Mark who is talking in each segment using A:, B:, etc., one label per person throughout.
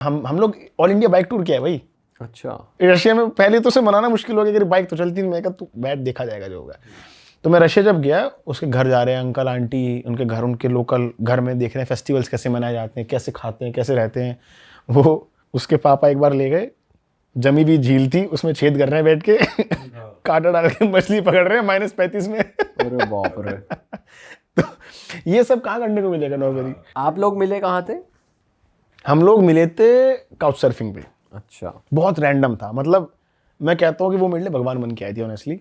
A: हम लोग all India bike tour किया है भाई।
B: अच्छा।
A: रशिया में पहले तो उसे मनाना मुश्किल हो गया कि बाइक तो चलती नहीं। मैं कहा तू बैठ, देखा जाएगा जो होगा। तो मैं रशिया जब गया, उसके घर जा रहे हैं अंकल आंटी, उनके घर, उनके लोकल घर में देख रहे हैं फेस्टिवल्स कैसे मनाए जाते हैं, कैसे खाते हैं, कैसे रहते हैं। वो उसके पापा एक बार ले गए, जमी हुई झील थी, उसमें छेद कर रहे हैं बैठ के कांटा डाल के मछली पकड़ रहे हैं -35 में।
B: अरे बाप रे।
A: तो ये सब कहाँ करने को मिलेगा नॉर्मली।
B: आप लोग मिले कहाँ थे?
A: हम लोग मिले थे काउच सर्फिंग पे।
B: अच्छा।
A: बहुत रैंडम था, मतलब मैं कहता हूँ कि वो मेरे लिए भगवान बन के आई थी ऑनेस्टली।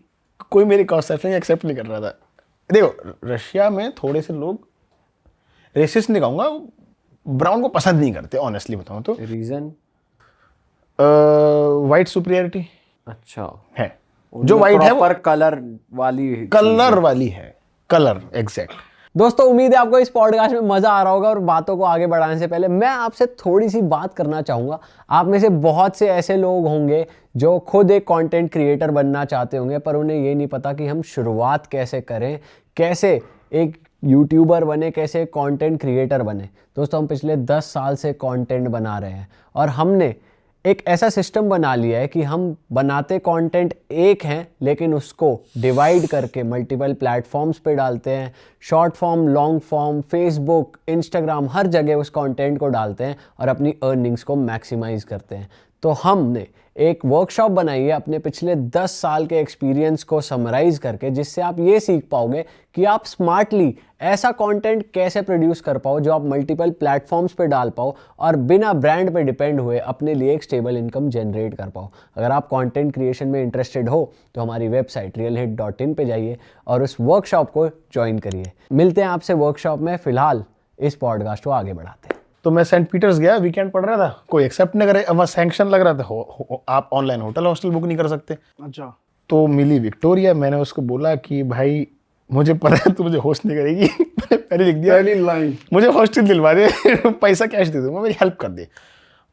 A: कोई मेरी काउच सर्फिंग एक्सेप्ट नहीं कर रहा था। देखो रशिया में थोड़े से लोग, रेसिस्ट नहीं कहूँगा, ब्राउन को पसंद नहीं करते ऑनेस्टली बताऊँ तो।
B: रीजन?
A: वाइट सुपीरियरिटी
B: अच्छा
A: है, जो वाइट है वो
B: पर कलर वाली
A: है, कलर एग्जैक्ट।
B: दोस्तों उम्मीद है आपको इस पॉडकास्ट में मजा आ रहा होगा। और बातों को आगे बढ़ाने से पहले मैं आपसे थोड़ी सी बात करना चाहूँगा। आप में से बहुत से ऐसे लोग होंगे जो खुद एक कंटेंट क्रिएटर बनना चाहते होंगे, पर उन्हें ये नहीं पता कि हम शुरुआत कैसे करें, कैसे एक यूट्यूबर बने, कैसे कंटेंट क्रिएटर बने। दोस्तों हम पिछले 10 साल से कंटेंट बना रहे हैं और हमने एक ऐसा सिस्टम बना लिया है कि हम बनाते कंटेंट एक हैं, लेकिन उसको डिवाइड करके मल्टीपल प्लेटफॉर्म्स पे डालते हैं। Short form, long form, Facebook, Instagram, हर जगह उस कंटेंट को डालते हैं और अपनी अर्निंग्स को मैक्सिमाइज करते हैं। तो हमने एक वर्कशॉप बनाई है अपने पिछले 10 साल के एक्सपीरियंस को समराइज करके, जिससे आप ये सीख पाओगे कि आप स्मार्टली ऐसा कंटेंट कैसे प्रोड्यूस कर पाओ जो आप मल्टीपल प्लेटफॉर्म्स पे डाल पाओ और बिना ब्रांड पे डिपेंड हुए अपने लिए एक स्टेबल इनकम जनरेट कर पाओ। अगर आप कंटेंट क्रिएशन में इंटरेस्टेड हो तो हमारी वेबसाइट realhit.in पे जाइए और उस वर्कशॉप को ज्वाइन करिए। मिलते हैं आपसे वर्कशॉप में। फिलहाल इस पॉडकास्ट को आगे बढ़ाते हैं।
A: तो मैं सेंट पीटर्स गया, वीकेंड पड़ रहा था, कोई एक्सेप्ट नहीं करे, अब सैंक्शन लग रहा था, आप ऑनलाइन होटल हॉस्टल बुक नहीं कर सकते।
C: अच्छा।
A: तो मिली विक्टोरिया, मैंने उसको बोला कि भाई मुझे पता है तू मुझे होस्ट नहीं करेगी मैंने पहले लिख दिया,
C: पहली लाइन,
A: मुझे हॉस्टल दिलवा दे पैसा कैश दे दूंगा, मेरी हेल्प कर दे।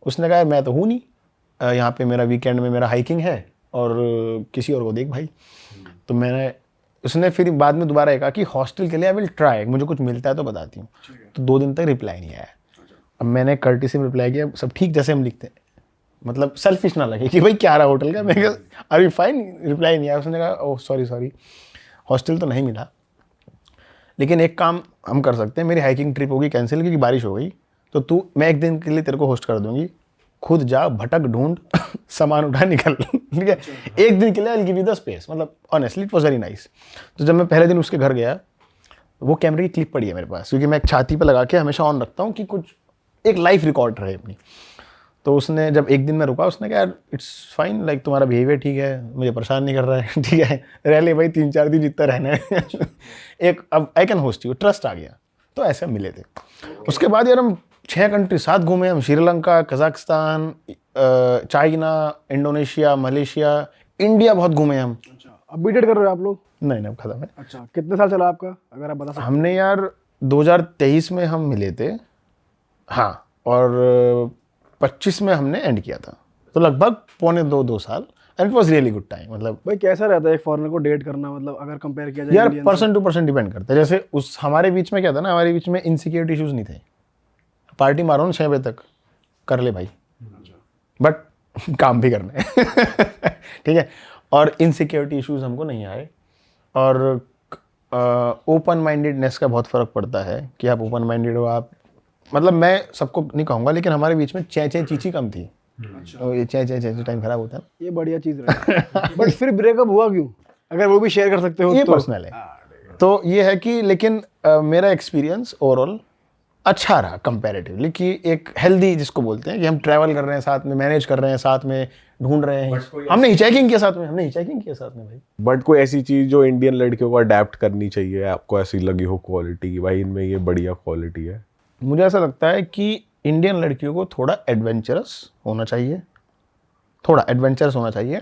A: उसने कहा मैं तो हूँ नहीं, यहाँ पे मेरा वीकेंड में मेरा हाइकिंग है और किसी और को देख भाई। तो मैंने, उसने फिर बाद में दोबारा कहा कि हॉस्टल के लिए आई विल ट्राई, मुझे कुछ मिलता है तो बताती हूँ। तो 2 दिन तक रिप्लाई नहीं आया। अब मैंने कर्टिसी में रिप्लाई किया, सब ठीक जैसे हम लिखते हैं, मतलब सेल्फिश ना लगे कि भाई क्या रहा होटल का। मैं कहा आर यू फाइन, रिप्लाई नहीं आया। उसने कहा ओह सॉरी हॉस्टल तो नहीं मिला, लेकिन एक काम हम कर सकते हैं, मेरी हाइकिंग ट्रिप होगी कैंसिल क्योंकि बारिश हो गई, तो तू, मैं 1 दिन के लिए तेरे को होस्ट कर दूंगी, खुद जा भटक ढूंढ सामान उठा निकल ठीक है। 1 दिन के लिए I will give you the space. मतलब honestly it was very nice. तो जब मैं पहले दिन उसके घर गया, वो कैमरे की क्लिप पड़ी है मेरे पास, क्योंकि मैं एक छाती पर लगा के हमेशा ऑन रखता हूँ कि कुछ एक लाइफ रिकॉर्ड रहे अपनी। तो उसने जब 1 दिन में रुका, उसने कहा यार इट्स फाइन, लाइक तुम्हारा बिहेवियर ठीक है, मुझे परेशान नहीं कर रहा है ठीक है, रह ले भाई 3-4 दिन जितना रहना है एक अब I can host you, trust आ गया। तो ऐसे मिले थे। उसके बाद यार हम 6 कंट्री साथ घूमे, हम Sri Lanka, Kazakhstan, China, Indonesia, Malaysia, India बहुत घूमे हम।
C: अच्छा। अब बीटेड कर रहे हो आप लोग?
A: नहीं अब खत्म है।
C: अच्छा, कितने साल चला आपका, अगर आप बता सकते?
A: हमने यार 2023 में हम मिले थे, हाँ, और 25 में हमने एंड किया था, तो लगभग 1.25-2 साल। And it was really good time. मतलब
C: भाई कैसा रहता है एक फॉरेनर को डेट करना, मतलब अगर कंपेयर किया जाए
A: यार
C: इंडियन से?
A: पर्सन टू पर्सन डिपेंड करता है। जैसे उस हमारे बीच में क्या था ना, हमारे बीच में इनसिक्योरिटी इश्यूज नहीं थे। पार्टी मारो ना 6 बजे तक, कर ले भाई, बट काम भी करना है ठीक है। और इनसिक्योरिटी इश्यूज हमको नहीं आए। और ओपन माइंडेडनेस का बहुत फ़र्क पड़ता है कि आप ओपन माइंडेड हो। आप, मतलब मैं सबको नहीं कहूँगा, लेकिन हमारे बीच में चे चीची कम थी। तो ये चे टाइम खराब होता है,
C: ये बढ़िया चीज रही। बट फिर ब्रेकअप हुआ क्यों, अगर वो भी शेयर कर सकते हो
A: ये
C: तो?
A: पर्सनल है। तो ये है कि, लेकिन मेरा एक्सपीरियंस ओवरऑल अच्छा रहा कंपैरेटिवली, कि एक हेल्दी जिसको बोलते हैं कि हम ट्रैवल कर रहे हैं साथ में, मैनेज कर रहे हैं साथ में, ढूंढ रहे हैं। हमने हिचहाइकिंग किया साथ में, भाई।
D: बट कोई ऐसी चीज जो इंडियन लड़कियों को अडेप्ट करनी चाहिए, आपको ऐसी लगी हो क्वालिटी की भाई इनमें ये बढ़िया क्वालिटी है?
A: मुझे ऐसा लगता है कि इंडियन लड़कियों को थोड़ा एडवेंचरस होना चाहिए,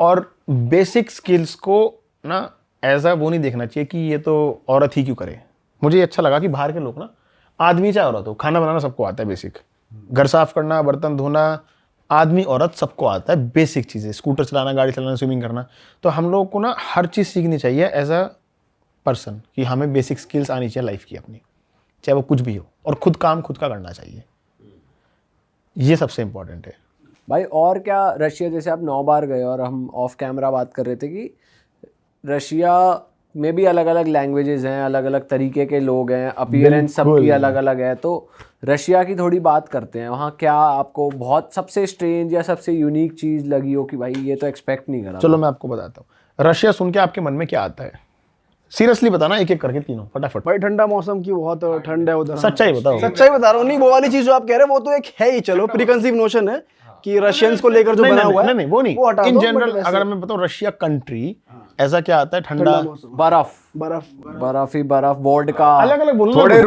A: और बेसिक स्किल्स को ना ऐसा वो नहीं देखना चाहिए कि ये तो औरत ही क्यों करे। मुझे ये अच्छा लगा कि बाहर के लोग ना, आदमी चाहे औरत हो, खाना बनाना सबको आता है, बेसिक, घर साफ करना, बर्तन धोना, आदमी औरत सबको आता है, बेसिक चीज़ें, स्कूटर चलाना, गाड़ी चलाना, स्विमिंग करना। तो हम लोगों को ना हर चीज़ सीखनी चाहिए एज अ पर्सन, कि हमें बेसिक स्किल्स आनी चाहिए लाइफ की अपनी, चाहे वो कुछ भी हो, और खुद काम खुद का करना चाहिए। ये सबसे इम्पोर्टेंट है।
B: भाई और क्या, रशिया जैसे आप 9 बार गए और हम ऑफ कैमरा बात कर रहे थे कि रशिया में भी अलग अलग लैंग्वेजेस हैं, अलग अलग तरीके के लोग हैं, अपीयरेंस सबकी अलग अलग है। तो रशिया की थोड़ी बात करते हैं, वहाँ क्या आपको बहुत सबसे स्ट्रेंज या सबसे यूनिक चीज़ लगी हो कि भाई ये तो एक्सपेक्ट नहीं करा?
A: चलो मैं आपको बताता हूँ, रशिया सुन के आपके मन में क्या आता है? सीरियसली बताना, एक एक करके तीनों फटाफट।
C: भाई ठंडा मौसम की बहुत ठंड है उधर।
A: सच्चाई बताओ।
C: सच्चाई बता रहा हूँ, नहीं वो वाली चीज जो आप कह रहे हैं वो तो एक है ही, चलो प्रीकंसीव नोशन है कि रशियंस को लेकर जो बना हुआ है।
A: नहीं वो नहीं,
C: हटा
A: इन
C: दो,
A: जनरल
C: but वैसे-
A: अगर मैं बताऊँ रशिया कंट्री ऐसा क्या आता है? ठंडा,
B: बर्फ
C: बर्फ,
B: बर्फ ही बर्फ, वोडका,
A: अलग अलग बोलो।
D: थोड़े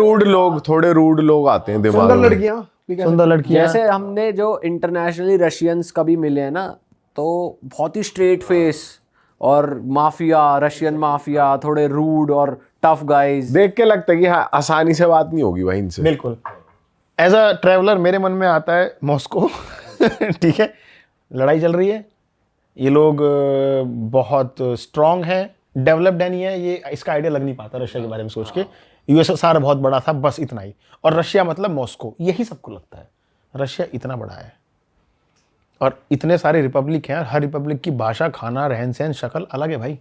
D: रूड लोग आते हैं दिमाग
C: सुंदर
D: में।
C: लड़कियां,
A: सुंदर लड़कियां।
B: जैसे हमने जो इंटरनेशनली रशियंस कभी मिले हैं ना, तो बहुत ही स्ट्रेट फेस और माफिया, रशियन माफिया, थोड़े रूड और टफ गाइज।
D: देख के लगता है कि हाँ आसानी से बात नहीं होगी भाई इनसे।
A: बिल्कुल। एज अ ट्रैवलर मेरे मन में आता है मॉस्को। ठीक है, लड़ाई चल रही है, ये लोग बहुत स्ट्रांग हैं, डेवलप्ड है नहीं है, ये इसका आइडिया लग नहीं पाता रशिया के बारे में सोच के। यूएसएसआर बहुत बड़ा था, बस इतना ही, और रशिया मतलब मॉस्को, यही सबको लगता है। रशिया इतना बड़ा है और इतने सारे रिपब्लिक हैं, हर रिपब्लिक की भाषा, खाना, रहन सहन, शक्ल अलग है भाई।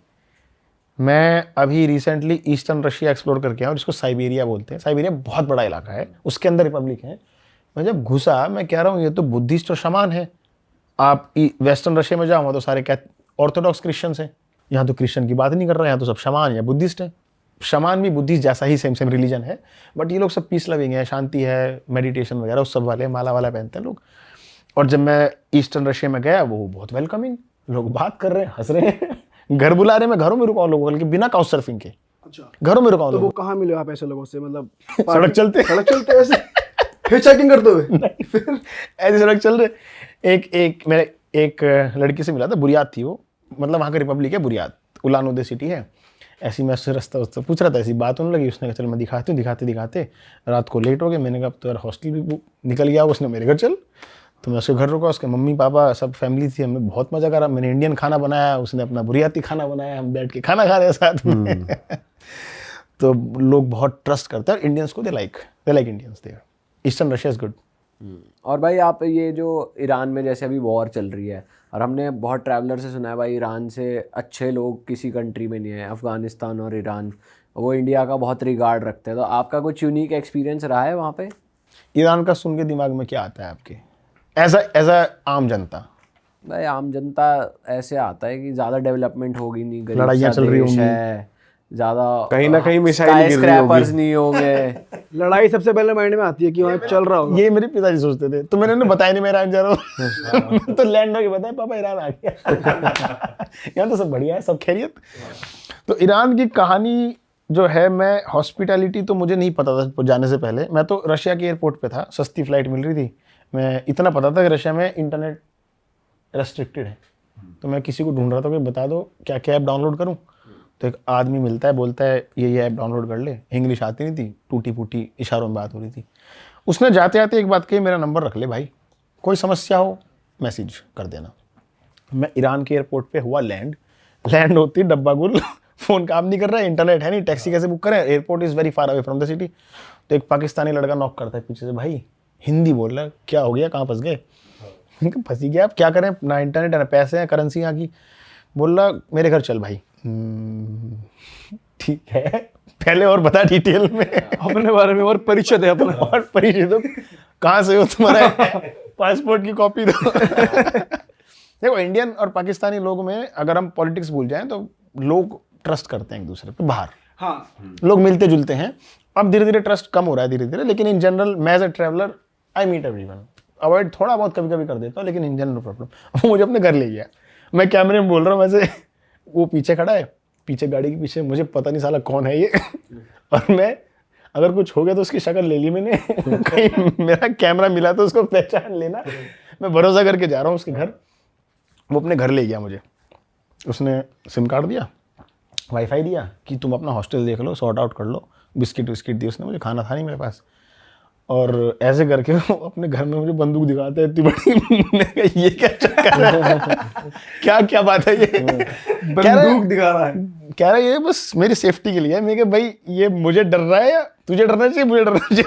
A: मैं अभी रिसेंटली ईस्टर्न रशिया एक्सप्लोर करके आया हूँ, जिसको साइबेरिया बोलते हैं। साइबेरिया बहुत बड़ा इलाका है, उसके अंदर रिपब्लिक है। मैं जब घुसा, मैं कह रहा हूँ ये तो बुद्धिस्ट और शमान है। आप वेस्टर्न रशिया में जाओ तो सारे ऑर्थोडॉक्स क्रिश्चियंस हैं, यहाँ तो क्रिश्चियन की बात नहीं कर रहे हैं, यहाँ तो सब शमान या बुद्धिस्ट हैं। शमान भी बुद्धिस्ट जैसा ही सेम रिलीजन है, बट ये लोग सब पीस लविंग है, शांति है, मेडिटेशन वगैरह उस सब वाले, माला वाला पहनते हैं लोग। और जब मैं ईस्टर्न रशिया में गया, वो बहुत वेलकमिंग, लोग बात कर रहे हैं, हंस रहे हैं, घर बुला रहे हैं। मैं घरों में रुका लोगों के बिना काउच सर्फिंग के,
C: अच्छा
A: घरों में रुका
C: तो वो
A: लोगों।
C: कहाँ मिले आप ऐसे लोगों से, मतलब
A: सड़क चलते
C: सड़क चलते ऐसे हिचहाइकिंग करते हुए?
A: ऐसे सड़क चल रहे। एक मेरे एक लड़की से मिला था, बुरियात थी वो, मतलब वहाँ का रिपब्लिक है बुरियात, उलान उदे सिटी है। ऐसी मैं उससे रास्ता पूछ रहा था, ऐसी बात होने लगी, उसने कहा चल मैं दिखाती हूँ। दिखाते रात को लेट हो गए। मैंने कहा अब तो यार हॉस्टल भी निकल गया। उसने मेरे घर चल, तो मैं उसके घर रुका, उसके मम्मी पापा सब फैमिली थी, हमने बहुत मज़ा करा। मैंने इंडियन खाना बनाया, उसने अपना बुरियाती खाना बनाया, हम बैठ के खाना खा रहे हैं साथ में। तो लोग बहुत ट्रस्ट करते हैं इंडियंस को, they like Indians there. Eastern Russia is good.
B: और भाई आप ये जो ईरान में जैसे अभी वॉर चल रही है, और हमने बहुत ट्रैवलर से सुना है भाई ईरान से अच्छे लोग किसी कंट्री में नहीं है, अफ़गानिस्तान और ईरान, वो इंडिया का बहुत रिगार्ड रखते हैं। तो आपका कुछ यूनिक एक्सपीरियंस रहा है वहाँ पे?
A: ईरान का सुन के दिमाग में क्या आता है आपके, एज अ आम जनता?
B: भाई आम जनता ऐसे आता है कि ज़्यादा डेवलपमेंट होगी नहीं, गरीब
A: लड़ाइयाँ
B: सा
A: चल रही
B: देश
A: होंगी।
B: है, ज़्यादा
D: कहीं ना कहीं मिसाइल गिर रही
B: स्क्रैपर्स
D: होगी।
B: नहीं होंगे।
C: लड़ाई सबसे पहले माइंड में आती है कि वहाँ चल रहा होगा।
A: ये मेरे पिताजी सोचते थे, तो मैंने उन्हें बताया नहीं मैं ईरान जा रहा हूँ। तो लैंड होके बताया पापा ईरान आ गया। यहाँ तो सब बढ़िया है, सब खैरियत। तो ईरान की कहानी जो है, मैं हॉस्पिटैलिटी तो मुझे नहीं पता था जाने से पहले। मैं तो रशिया के एयरपोर्ट पे था, सस्ती फ्लाइट मिल रही थी। मैं इतना पता था कि रशिया में इंटरनेट रेस्ट्रिक्टेड है, तो मैं किसी को ढूंढ रहा था कि बता दो क्या क्या ऐप डाउनलोड करूँ। तो एक आदमी मिलता है, बोलता है ये ऐप डाउनलोड कर ले। इंग्लिश आती नहीं थी, टूटी फूटी इशारों में बात हो रही थी। उसने जाते जाते एक बात कही, मेरा नंबर रख ले भाई, कोई समस्या हो मैसेज कर देना। मैं ईरान के एयरपोर्ट पे हुआ लैंड होती डब्बा गुल, फ़ोन काम नहीं कर रहा है, इंटरनेट है नहीं, टैक्सी कैसे बुक करें, airport is very far away from the city. तो एक पाकिस्तानी लड़का नॉक करता है पीछे से, भाई हिंदी बोल रहा है, क्या हो गया, कहाँ फंस गए? फंसी गया, अब क्या करें, ना इंटरनेट है ना पैसे हैं, करेंसी यहाँ की। बोल रहा मेरे घर चल भाई। ठीक है, पहले और बता डिटेल में
C: अपने बारे में और परिचय है अपना।
A: और परिचय दो, कहाँ से हो, तुम्हारा पासपोर्ट की कॉपी दो। देखो इंडियन और पाकिस्तानी लोगों में अगर हम पॉलिटिक्स भूल जाएं तो लोग ट्रस्ट करते हैं एक दूसरे पे। बाहर
C: हाँ
A: लोग मिलते जुलते हैं, अब धीरे धीरे ट्रस्ट कम हो रहा है धीरे धीरे, लेकिन इन जनरल मैं as a traveller I meet everyone. Avoid थोड़ा बहुत कभी कभी कर देता हूँ, लेकिन इन जनरल प्रॉब्लम। वो मुझे अपने घर ले गया, मैं कैमरे में बोल रहा हूँ वैसे, वो पीछे खड़ा है, पीछे गाड़ी के पीछे, मुझे पता नहीं साला कौन है ये। और मैं अगर कुछ हो गया तो उसकी शक्ल ले ली मैंने। कहीं मेरा कैमरा मिला तो उसको पहचान लेना। मैं भरोसा करके जा रहा हूँ उसके घर। वो अपने घर ले गया मुझे, उसने सिम कार्ड दिया, वाईफाई दिया कि तुम अपना हॉस्टल देख लो, सॉर्ट आउट कर लो, बिस्किट विस्किट दिए उसने मुझे, खाना था नहीं मेरे पास। और ऐसे करके वो अपने घर में मुझे बंदूक दिखाता है इतनी बड़ी। मैंने कहा ये क्या चक्कर है, क्या क्या बात है ये?
C: बंदूक दिखा रहा है,
A: कह रहा है ये बस मेरी सेफ्टी के लिए है। मैं कहा भाई ये मुझे डर रहा है या तुझे डरना चाहिए? मुझे डरना चाहिए।